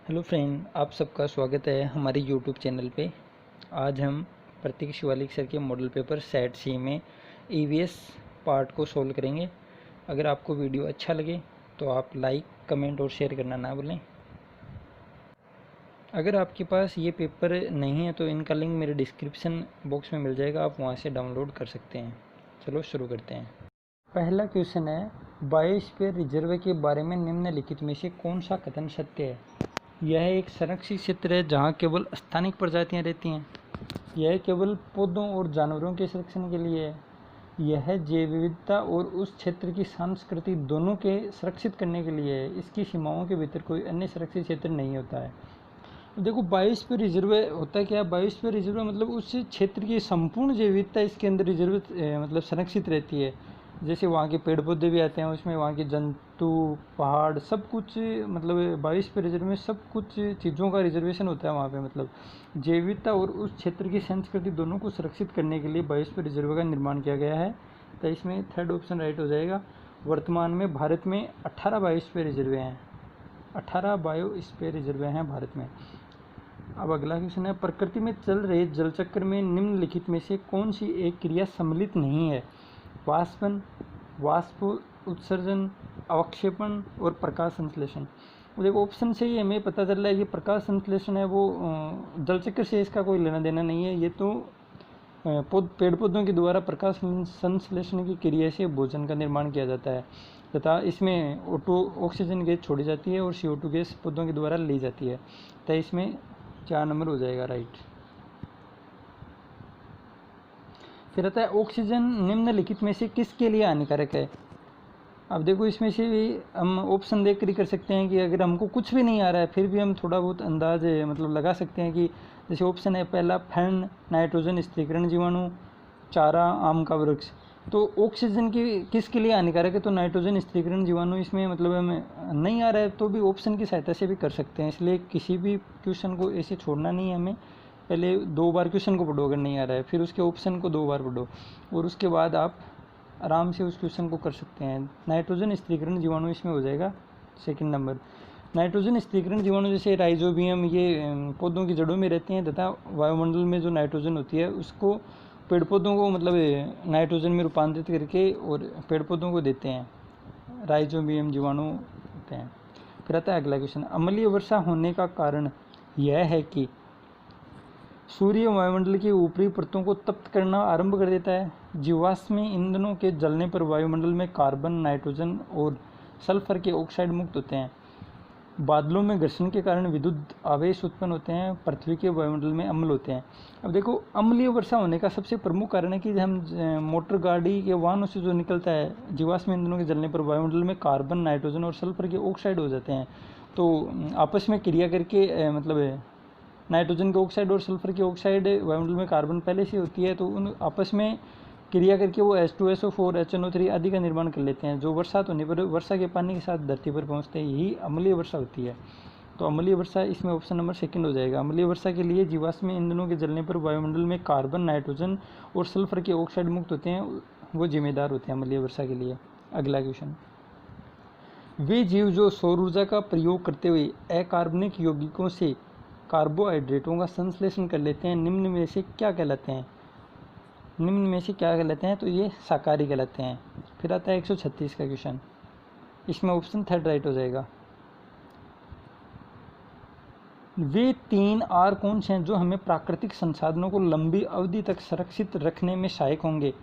Hello friend, आप सबका स्वागत है हमारे यूट्यूब चैनल पे। आज हम प्रतीक शिवालिक सर के मॉडल पेपर सेट सी में ईवीएस पार्ट को सोल्व करेंगे। अगर आपको वीडियो अच्छा लगे तो आप लाइक, कमेंट और शेयर करना ना भूलें। अगर आपके पास ये पेपर नहीं है तो इनका लिंक मेरे डिस्क्रिप्शन बॉक्स में मिल जाएगा, आप वहाँ से डाउनलोड कर सकते हैं। चलो शुरू करते हैं। पहला क्वेश्चन है, बायोस्फीयर रिजर्व के बारे में निम्नलिखित में से कौन सा कथन सत्य है? यह एक संरक्षित क्षेत्र है जहाँ केवल स्थानिक प्रजातियां रहती हैं। यह केवल पौधों और जानवरों के संरक्षण के लिए है। यह जैव विविधता और उस क्षेत्र की संस्कृति दोनों के सुरक्षित करने के लिए है। इसकी सीमाओं के भीतर कोई अन्य संरक्षित क्षेत्र नहीं होता है। देखो, बायोस्फीयर रिजर्व होता है क्या? बायोस्फीयर रिजर्व मतलब उस क्षेत्र की संपूर्ण जैव विविधता इसके अंदर रिजर्व मतलब संरक्षित रहती है। जैसे वहाँ के पेड़ पौधे भी आते हैं उसमें, वहाँ के जंतु, पहाड़, सब कुछ, मतलब बायोस्फीयर रिजर्व में सब कुछ चीज़ों का रिजर्वेशन होता है वहाँ पे। मतलब जैव विविधता और उस क्षेत्र की संस्कृति दोनों को सुरक्षित करने के लिए बायोस्फीयर रिजर्व का निर्माण किया गया है। तो इसमें थर्ड ऑप्शन राइट हो जाएगा। वर्तमान में भारत में 18 बायोस्फीयर रिजर्व हैं। 18 बायोस्फीयर रिजर्व हैं भारत में। अब अगला क्वेश्चन है, प्रकृति में चल रहे जलचक्र में निम्नलिखित में से कौन सी एक क्रिया सम्मिलित नहीं है? वाष्पन, वाष्प उत्सर्जन, अवक्षेपण और प्रकाश संश्लेषण। देखो, ऑप्शन से ही हमें पता चल रहा है कि प्रकाश संश्लेषण है वो जलचक्र से इसका कोई लेना देना नहीं है। ये तो पेड़ पौधों के द्वारा प्रकाश संश्लेषण की क्रिया से भोजन का निर्माण किया जाता है तथा इसमें ऑक्सीजन गैस छोड़ी जाती है और CO2 गैस पौधों के द्वारा ली जाती है। तो इसमें 4 नंबर हो जाएगा राइट। फिर आता है, ऑक्सीजन निम्नलिखित में से किसके लिए हानिकारक है? अब देखो, इसमें से भी हम ऑप्शन देख कर ही कर सकते हैं कि अगर हमको कुछ भी नहीं आ रहा है फिर भी हम थोड़ा बहुत अंदाज मतलब लगा सकते हैं कि जैसे ऑप्शन है पहला, फैन, नाइट्रोजन स्थिरीकरण जीवाणु, चारा, आम का वृक्ष। तो ऑक्सीजन की किसके लिए हानिकारक है? तो नाइट्रोजन स्थिरीकरण जीवाणु। इसमें मतलब हमें नहीं आ रहा है तो भी ऑप्शन की सहायता से भी कर सकते हैं। इसलिए किसी भी क्वेश्चन को ऐसे छोड़ना नहीं है हमें। पहले 2 बार क्वेश्चन को पढ़ो अगर नहीं आ रहा है, फिर उसके ऑप्शन को 2 बार पढ़ो और उसके बाद आप आराम से उस क्वेश्चन को कर सकते हैं। नाइट्रोजन स्थिरीकरण जीवाणु इसमें हो जाएगा सेकंड नंबर। नाइट्रोजन स्थिरीकरण जीवाणु जैसे राइजोबियम, ये पौधों की जड़ों में रहते हैं तथा वायुमंडल में जो नाइट्रोजन होती है उसको पेड़ पौधों को मतलब नाइट्रोजन में रूपांतरित करके और पेड़ पौधों को देते हैं। राइजोबियम जीवाणु होते हैं। फिर आता है अगला क्वेश्चन, अम्लीय वर्षा होने का कारण यह है कि सूर्य वायुमंडल की ऊपरी परतों को तप्त करना आरंभ कर देता है। जीवाश्मी ईंधनों के जलने पर वायुमंडल में कार्बन, नाइट्रोजन और सल्फर के ऑक्साइड मुक्त होते हैं। बादलों में घर्षण के कारण विद्युत आवेश उत्पन्न होते हैं। पृथ्वी के वायुमंडल में अम्ल होते हैं। अब देखो, अम्लीय वर्षा होने का सबसे प्रमुख कारण है कि हम मोटर गाड़ी के वाहनों से जो निकलता है जीवाश्म ईंधनों के जलने पर वायुमंडल में कार्बन, नाइट्रोजन और सल्फर के ऑक्साइड हो जाते हैं। तो आपस में क्रिया करके मतलब नाइट्रोजन के ऑक्साइड और सल्फर की ऑक्साइड, वायुमंडल में कार्बन पहले से होती है तो उन आपस में क्रिया करके वो H2SO4, HNO3 आदि का निर्माण कर लेते हैं, जो बरसात होने पर वर्षा के पानी के साथ धरती पर पहुंचते हैं। यही अम्लीय वर्षा होती है। तो अम्लीय वर्षा इसमें ऑप्शन नंबर सेकंड हो जाएगा। अम्लीय वर्षा के लिए जीवाश्म ईंधनों के जलने पर वायुमंडल में कार्बन, नाइट्रोजन और सल्फर के ऑक्साइड मुक्त होते हैं, वो जिम्मेदार होते हैं अम्लीय वर्षा के लिए। अगला क्वेश्चन, वे जीव जो सौर ऊर्जा का प्रयोग करते हुए अकार्बनिक यौगिकों से कार्बोहाइड्रेटों का संश्लेषण कर लेते हैं, निम्न में से क्या कहलाते हैं? निम्न में से क्या कहलाते हैं? तो ये शाकाहारी कहलाते हैं। फिर आता है 136 का क्वेश्चन, इसमें ऑप्शन थर्ड राइट हो जाएगा। वे 3 आर कौन से हैं जो हमें प्राकृतिक संसाधनों को लंबी अवधि तक सुरक्षित रखने में सहायक होंगे?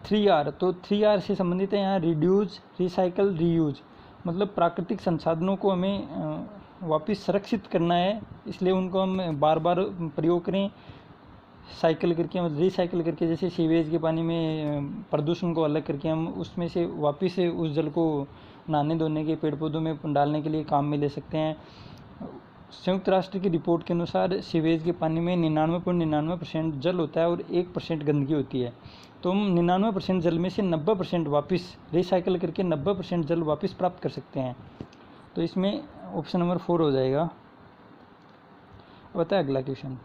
3R, तो 3R से संबंधित है यहाँ रिड्यूस, रिसाइकल, रीयूज। मतलब प्राकृतिक संसाधनों को हमें वापस सुरक्षित करना है, इसलिए उनको हम बार बार प्रयोग करें, साइकिल करके, मतलब रिसाइकिल करके। जैसे सीवेज के पानी में प्रदूषण को अलग करके हम उसमें से वापस से उस जल को नहाने धोने के, पेड़ पौधों में डालने के लिए काम में ले सकते हैं। संयुक्त राष्ट्र की रिपोर्ट के अनुसार सीवेज के पानी में 99.99% जल होता है और 1% गंदगी होती है। तो हम 99% जल में से 90% वापस रिसाइकिल करके 90% जल वापस प्राप्त कर सकते हैं। तो इसमें ऑप्शन नंबर 4 हो जाएगा। बताए अगला क्वेश्चन,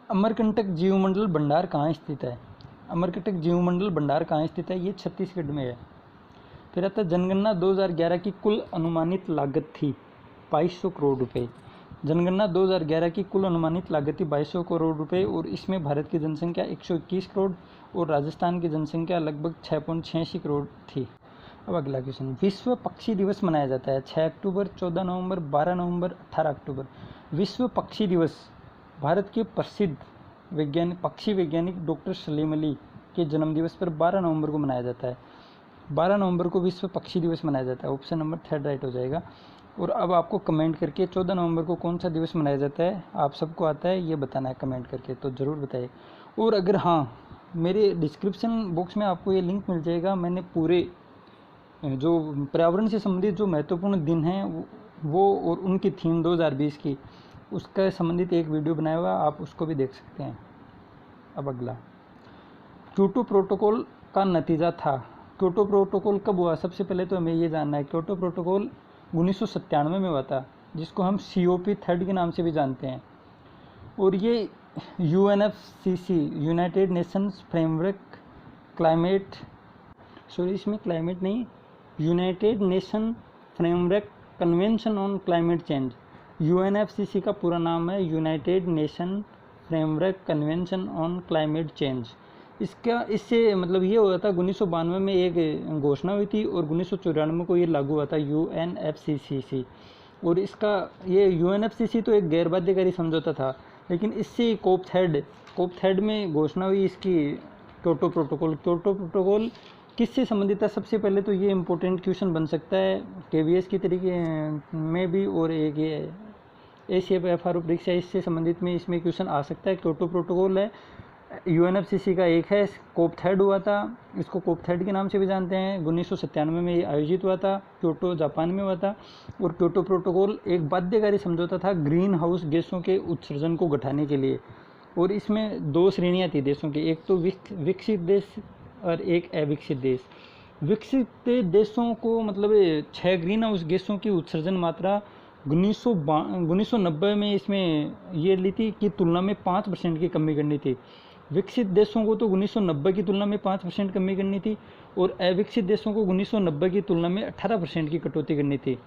अमरकंटक जीवमंडल भंडार कहाँ स्थित है? अमरकंटक जीवमंडल भंडार कहाँ स्थित है? ये छत्तीसगढ़ में है। फिर आता है जनगणना 2011 की कुल अनुमानित लागत थी 2200 करोड़ रुपए। जनगणना 2011 की कुल अनुमानित लागत थी 2200 करोड़ रुपए और इसमें भारत की जनसंख्या 121 करोड़ और राजस्थान की जनसंख्या लगभग 6.86 करोड़ थी। अब अगला क्वेश्चन, विश्व पक्षी दिवस मनाया जाता है 6 अक्टूबर, 14 नवंबर, 12 नवंबर, 18 अक्टूबर। विश्व पक्षी दिवस भारत के प्रसिद्ध पक्षी वैज्ञानिक डॉक्टर सलीम अली के जन्मदिवस पर 12 नवंबर को मनाया जाता है। 12 नवंबर को विश्व पक्षी दिवस मनाया जाता है। ऑप्शन नंबर 3 राइट हो जाएगा। और अब आपको कमेंट करके 14 नवंबर को कौन सा दिवस मनाया जाता है आप सबको आता है ये बताना है कमेंट करके, तो ज़रूर बताइए। और अगर हाँ, मेरे डिस्क्रिप्शन बॉक्स में आपको ये लिंक मिल जाएगा, मैंने पूरे जो पर्यावरण से संबंधित जो महत्वपूर्ण दिन हैं वो और उनकी थीम 2020 की उसका संबंधित एक वीडियो बनाया हुआ, आप उसको भी देख सकते हैं। अब अगला, क्योटो प्रोटोकॉल का नतीजा था। क्योटो प्रोटोकॉल कब हुआ? सबसे पहले तो हमें ये जानना है, क्योटो प्रोटोकॉल 1997 में हुआ था, जिसको हम COP 3 के नाम से भी जानते हैं। और ये UNFCC United Nations framework climate इसमें क्लाइमेट नहीं, United nation framework convention on climate change. UNFCC का पूरा नाम है United nation framework convention on climate change. इससे मतलब ये हुआ था 1992 में एक घोषणा हुई थी और 1994 को ये लागू हुआ था UNFCCC। और इसका ये UNFCC तो एक गैर बाध्यकारी समझौता था, लेकिन इससे कोप थर्ड में घोषणा हुई इसकी क्योटो प्रोटोकॉल। क्योटो प्रोटोकॉल किससे संबंधित है? सबसे पहले तो ये इम्पोर्टेंट क्वेश्चन बन सकता है KVS की तरीके में भी, और एक ये ACF-FRO परीक्षा इससे संबंधित में इसमें क्वेश्चन आ सकता है। क्योटो प्रोटोकॉल है UNFCC का एक है, कोप थर्ड हुआ था, इसको कोप थर्ड के नाम से भी जानते हैं। 1997 में ये आयोजित हुआ था, क्योटो जापान में हुआ था। और क्योटो प्रोटोकॉल एक बाध्यकारी समझौता था ग्रीन हाउस गैसों के उत्सर्जन को घटाने के लिए। और इसमें 2 श्रेणियां थी देशों की, एक तो विकसित देश और एक अविकसित देश। विकसित देशों को मतलब 6 ग्रीन हाउस गैसों की उत्सर्जन मात्रा 1990 में इसमें ये ली थी कि तुलना में 5% की कमी करनी थी। विकसित देशों को तो 1990 की तुलना में 5% कमी करनी थी और अविकसित देशों को 1990 की तुलना में 18% की कटौती करनी थी।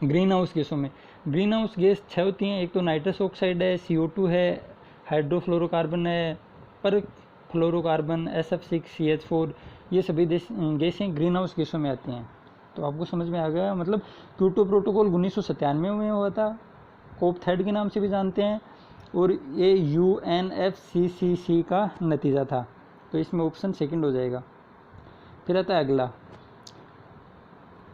ग्रीन हाउस गैसों में ग्रीन हाउस गैस 6 होती हैं, एक तो नाइट्रस ऑक्साइड है, CO2 है, हाइड्रोफ्लोरोकार्बन है, पर फ्लोरोकार्बन, SF6CH4, ये सभी गैसें ग्रीन हाउस गैसों में आती हैं। तो आपको समझ में आ गया, मतलब क्योटो प्रोटोकॉल 1997 में हुआ था, कोप थर्ड के नाम से भी जानते हैं, और ये UNFCCC का नतीजा था। तो इसमें ऑप्शन सेकंड हो जाएगा। फिर आता है अगला,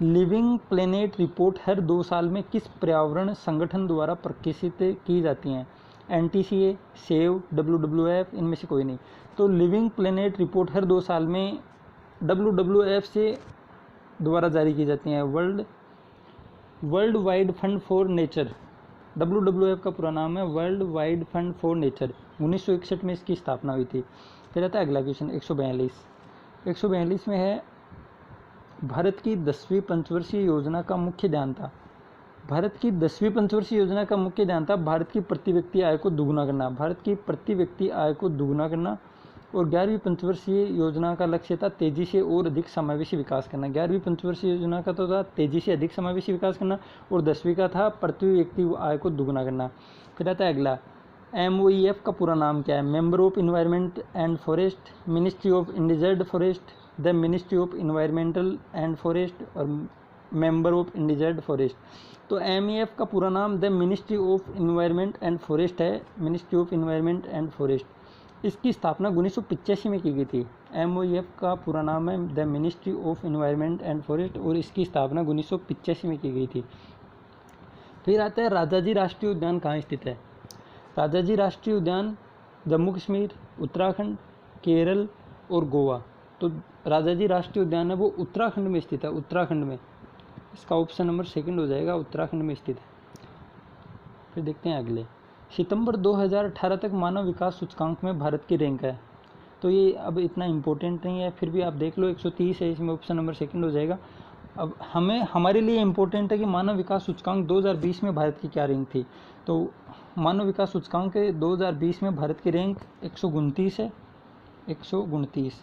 लिविंग प्लेनेट रिपोर्ट हर 2 साल में किस पर्यावरण संगठन द्वारा प्रकाशित की जाती हैं? NTCA, सेव, WWF, इनमें से कोई नहीं। तो लिविंग प्लेनेट रिपोर्ट हर 2 साल में WWF से द्वारा जारी की जाती हैं। World wide fund for nature, WWF का पूरा नाम है world wide fund for nature. 1961 में इसकी स्थापना हुई थी। फिर आता है अगला क्वेश्चन 142 में है, भारत की 10वीं पंचवर्षीय योजना का मुख्य ध्यान था। भारत की 10वीं पंचवर्षीय योजना का मुख्य ध्यान था भारत की प्रति व्यक्ति आय को दुगुना करना। भारत की प्रति व्यक्ति आय को दुगुना करना। और 11वीं पंचवर्षीय योजना का लक्ष्य था तेजी से और अधिक समावेशी विकास करना। 11वीं पंचवर्षीय योजना का तो था तेजी से अधिक समावेशी विकास करना, और 10वीं का था प्रति व्यक्ति आय को दुगुना करना। फिर आता है अगला, MOEF का पूरा नाम क्या है? Member of environment and forest, ministry of endangered forest, the ministry of environmental and forest, और मेंबर ऑफ इंडिजर्ड फॉरेस्ट। तो MEF का पूरा नाम the ministry of environment and forest है, ministry of environment and forest. इसकी स्थापना 1985 में की गई थी। MOEF का पूरा नाम है the ministry of environment and forest, और इसकी स्थापना 1985 में की गई थी। फिर आता है राजाजी राष्ट्रीय उद्यान कहाँ स्थित है? राजाजी राष्ट्रीय उद्यान जम्मू कश्मीर, उत्तराखंड, केरल और गोवा। तो राजाजी राष्ट्रीय उद्यान है वो उत्तराखंड में स्थित है, उत्तराखंड में। इसका ऑप्शन नंबर सेकंड हो जाएगा, उत्तराखंड में स्थित है। फिर देखते हैं अगले, सितंबर 2018 तक मानव विकास सूचकांक में भारत की रैंक है। तो ये अब इतना इम्पोर्टेंट नहीं है, फिर भी आप देख लो 130 है, इसमें ऑप्शन नंबर सेकंड हो जाएगा। अब हमारे लिए इम्पोर्टेंट है कि मानव विकास सूचकांक 2020 में भारत की क्या रैंक थी। तो मानव विकास सूचकांक 2020 में भारत की रैंक 129 है, 129।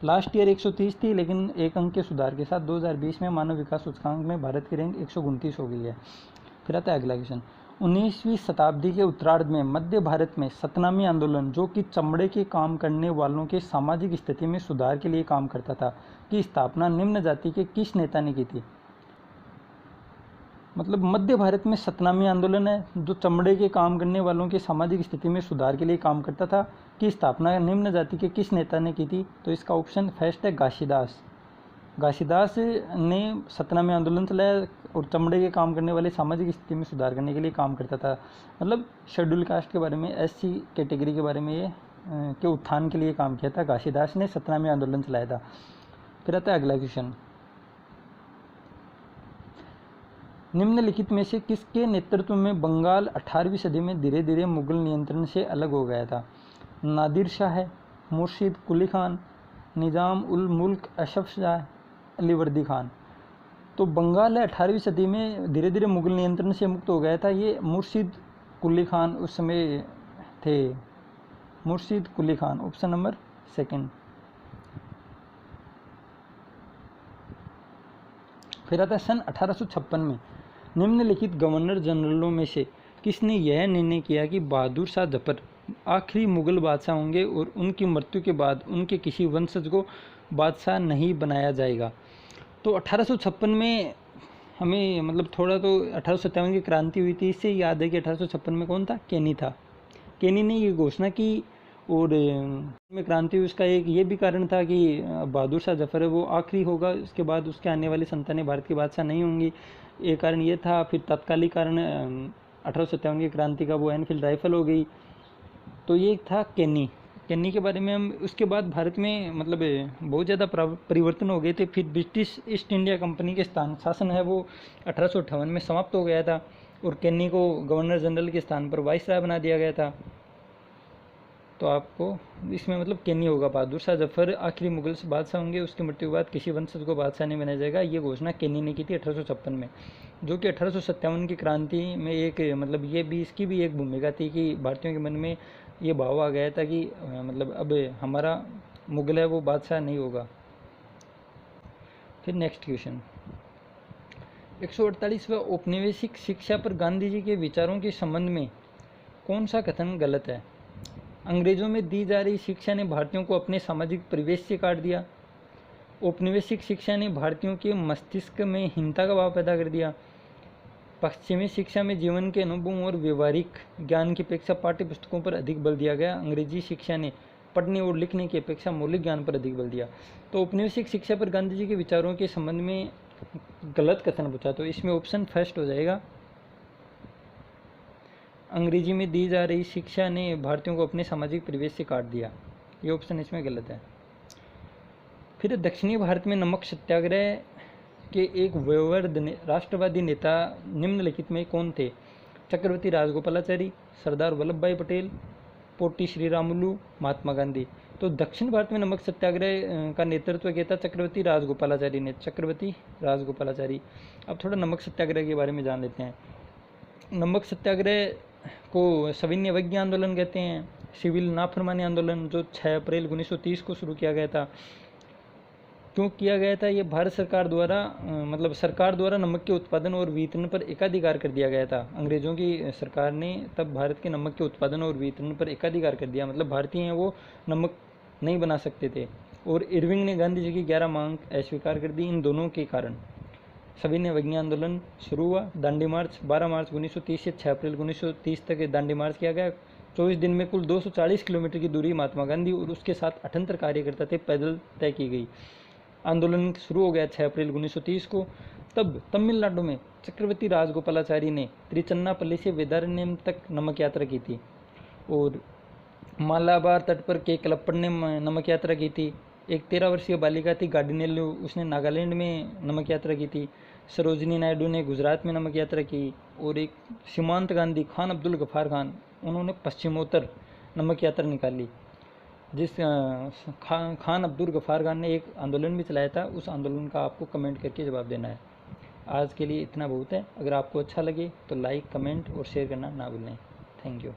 लास्ट ईयर 130 थी, लेकिन एक अंक के सुधार के साथ 2020 में मानव विकास सूचकांक में भारत की रैंक 129 हो गई है। फिर आता है अगला क्वेश्चन। 19वीं शताब्दी के उत्तरार्ध में मध्य भारत में सतनामी आंदोलन, जो कि चमड़े के काम करने वालों के सामाजिक स्थिति में सुधार के लिए काम करता था, की स्थापना निम्न जाति के किस नेता ने की थी? मतलब मध्य भारत में सतनामी आंदोलन है, जो चमड़े के काम करने वालों के सामाजिक स्थिति में सुधार के लिए काम करता था, की स्थापना निम्न जाति के किस नेता ने की थी? तो इसका ऑप्शन फर्स्ट है घासीदास। घासीदास ने सतनामी आंदोलन चलाया और चमड़े के काम करने वाले सामाजिक स्थिति में सुधार करने के लिए काम करता था। मतलब शेड्यूल कास्ट के बारे में, एससी कैटेगरी के बारे में ये के उत्थान के लिए काम किया था। घासीदास ने सतनामी आंदोलन चलाया था। फिर आता है अगला क्वेश्चन। निम्नलिखित में से किसके नेतृत्व में बंगाल 18वीं सदी में धीरे धीरे मुगल नियंत्रण से अलग हो गया था? नादिर शाह, मुर्शिद कुली खान, निज़ाम उल मुल्क अशरफ शाह, अलीवर्दी खान। तो बंगाल 18वीं सदी में धीरे धीरे मुगल नियंत्रण से मुक्त हो गया था, ये मुर्शिद कुली खान उस समय थे। मुर्शिद Quli Khan, option number second. फिर आता है सन 1856 में निम्नलिखित गवर्नर जनरलों में से किसने यह निर्णय किया कि बहादुर शाह जफर आखिरी मुगल बादशाह होंगे और उनकी मृत्यु के बाद उनके किसी वंशज को बादशाह नहीं बनाया जाएगा? तो 1856 में हमें मतलब थोड़ा तो 1857 की क्रांति हुई थी, इससे याद है कि 1856 में कौन था? केनी था। केनी ने ये घोषणा की और में क्रांति हुई। उसका एक ये भी कारण था कि बहादुर शाह जफर है वो आखिरी होगा, उसके बाद उसके आने वाली संतानें भारत की बादशाह नहीं होंगी, एक कारण ये था। फिर तत्कालिक कारण 1857 की क्रांति का वो एनफील्ड राइफल हो गई। तो ये था केनी के बारे में। हम उसके बाद भारत में मतलब बहुत ज़्यादा परिवर्तन हो गए थे। फिर ब्रिटिश ईस्ट इंडिया कंपनी के शासन है वो 1858 में समाप्त हो गया था और केनी को गवर्नर जनरल के स्थान पर वाइसराय बना दिया गया था। तो आपको इसमें मतलब केनी होगा। बहादुर शाह जफर आखिरी मुगल बादशाह होंगे, उसकी मृत्यु के बाद किसी वंशज को बादशाह नहीं बनाया जाएगा, ये घोषणा केनी ने की थी 1856 में। जो कि 1857 की क्रांति में एक मतलब ये भी इसकी भी एक भूमिका थी कि भारतीयों के मन में ये भाव आ गया था कि मतलब अब हमारा मुगल है वो बादशाह नहीं होगा। फिर नेक्स्ट क्वेश्चन। 148वां औपनिवेशिक शिक्षा पर गांधी जी के विचारों के संबंध में कौन सा कथन गलत है? अंग्रेजों में दी जा रही शिक्षा ने भारतीयों को अपने सामाजिक परिवेश से काट दिया। औपनिवेशिक शिक्षा ने भारतीयों के मस्तिष्क में हीनता का भाव पैदा कर दिया। पश्चिमी शिक्षा में जीवन के अनुभवों और व्यवहारिक ज्ञान की अपेक्षा पाठ्य पुस्तकों पर अधिक बल दिया गया। अंग्रेजी शिक्षा ने पढ़ने और लिखने की अपेक्षा मौलिक ज्ञान पर अधिक बल दिया। तो औपनिवेशिक शिक्षा पर गांधी जी के विचारों के संबंध में गलत कथन पूछा, तो इसमें ऑप्शन फर्स्ट हो जाएगा। अंग्रेजी में दी जा रही शिक्षा ने भारतीयों को अपने सामाजिक परिवेश से काट दिया, ये ऑप्शन इसमें गलत है। फिर दक्षिणी भारत में नमक सत्याग्रह के एक वयोवृद्ध राष्ट्रवादी नेता निम्नलिखित में कौन थे? चक्रवर्ती राजगोपालाचारी, सरदार वल्लभ भाई पटेल, पोटी श्रीरामुलु, महात्मा गांधी। तो दक्षिण भारत में नमक सत्याग्रह का नेतृत्व किया था चक्रवर्ती राजगोपालाचारी ने। चक्रवर्ती राजगोपालाचारी। अब थोड़ा नमक सत्याग्रह के बारे में जान लेते हैं। नमक सत्याग्रह को सविनय अवज्ञा आंदोलन कहते हैं। सिविल नाफरमानी आंदोलन जो 6 अप्रैल 1930 को शुरू किया गया था। क्यों किया गया था? ये भारत सरकार द्वारा मतलब सरकार द्वारा नमक के उत्पादन और वितरण पर एकाधिकार कर दिया गया था। अंग्रेजों की सरकार ने तब भारत के नमक के उत्पादन और वितरण पर एकाधिकार कर दिया, मतलब भारतीय हैं वो नमक नहीं बना सकते थे। और इरविंग ने गांधी जी की 11 मांग अस्वीकार कर दी। इन दोनों के कारण सविनय अवज्ञा आंदोलन शुरू हुआ। दांडी मार्च 12 मार्च 1930 से 6 अप्रैल 1930 तक दांडी मार्च किया गया। 24 दिन में कुल 240 किलोमीटर की दूरी महात्मा गांधी और उसके साथ 78 कार्यकर्ता थे पैदल तय की गई। आंदोलन शुरू हो गया 6 अप्रैल 1930 को। तब तमिलनाडु में चक्रवर्ती राजगोपालाचारी ने त्रिचन्नापल्ली से वेदारण्यम तक नमक यात्रा की थी और मालाबार तट पर के कलप्पड़ ने नमक यात्रा की थी। एक 13 वर्षीय बालिका थी गार्डिनेल्लू, उसने नागालैंड में नमक यात्रा की थी। सरोजिनी नायडू ने गुजरात में नमक यात्रा की और एक सीमांत गांधी, खान अब्दुल गफ्फार खान, उन्होंने पश्चिमोत्तर नमक यात्रा निकाली। जिस खान अब्दुल गफ्फार खान ने एक आंदोलन भी चलाया था, उस आंदोलन का आपको कमेंट करके जवाब देना है। आज के लिए इतना बहुत है। अगर आपको अच्छा लगे तो लाइक, कमेंट और शेयर करना ना भूलें। Thank you.